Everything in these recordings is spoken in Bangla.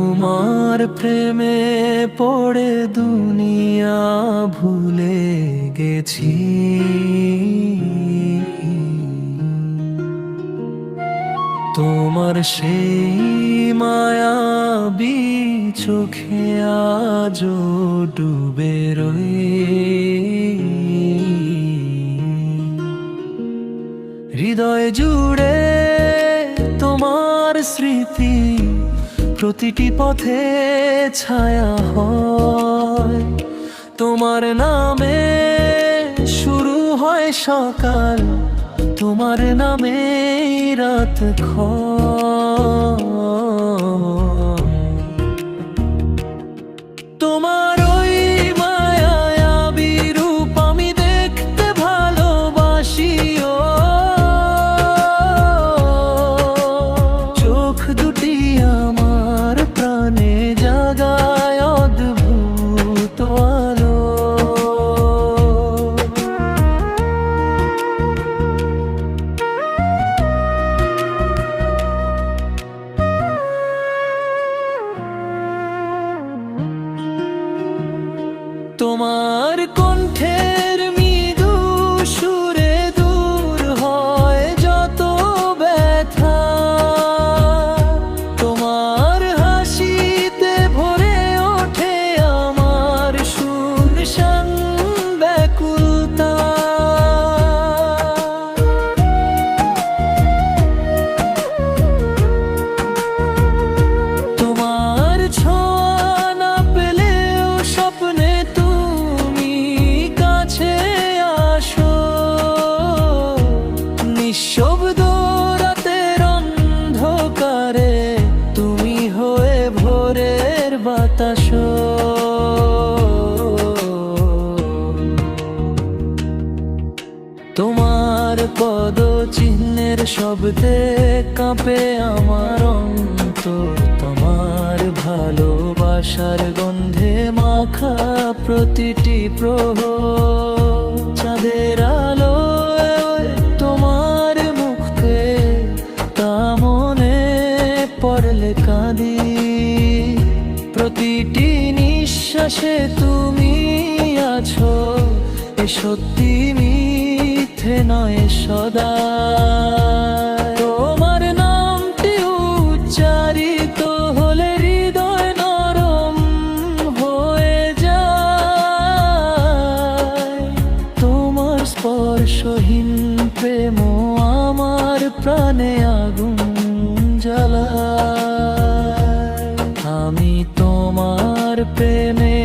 তোমার প্রেমে পড়ে দুনিয়া ভুলে গেছি। তোমার সেই মায়াবী চোখে আজও ডুবে রই। হৃদয় জুড়ে তোমার স্মৃতি, প্রতিটি পথে ছায়া হয়। তোমার নামে শুরু হয় সকাল, তোমার নামে রাত ক্ষয়। তোমার ওই মায়াবী রূপ আমি দেখতে ভালোবাসি। ও চোখ দুটি আমার প্রাণে জাগায় অদ্ভুত আলো। তোমার কণ্ঠের মৃদু সুরে দূর হয় যত ব্যথা। তোমার হাসিতে ভরে ওঠে আমার শুনশান ব্যাকুলতা। তোমার ছোঁয়া না পেলেও স্বপ্নে নিঃশব্দ রাতের অন্ধকারে তুমি হয়ে ভোরের বাতাস। তোমার পদচিহ্নের শব্দে কাঁপে আমার অন্তর। তোমার ভালোবাসার গন্ধে মাখা প্রতিটি প্রহর চাঁদের আলো। পড়লে কাঁদি প্রতিটি নিঃশ্বাসে তুমি আছো। এ সত্যি মিথ্যে নয় সদা। তোমার নামটি উচ্চারিত হলে হৃদয় নরম হয়ে যায়। তোমার স্পর্শহীন প্রেম আমার প্রাণে আগুন জ্বালায়। আমি তোমার প্রেমে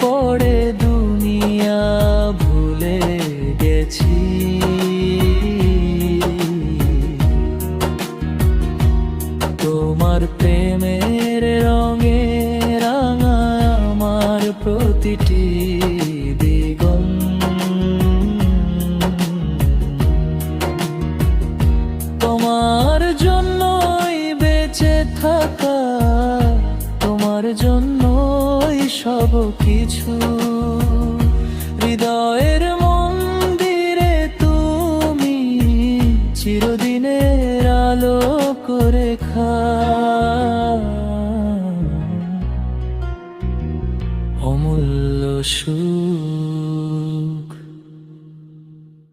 পড়ে দুনিয়া ভুলে গেছি। তোমার প্রেমের রঙে রাঙায় আমার প্রতিটি দিগন্ত। তোমার জন্যই বেঁচে থাকা, তোমার জন্যই সব কিছু। হৃদয়ের মন্দিরে তুমি চিরদিনের আলো করে অমূল্য সুর।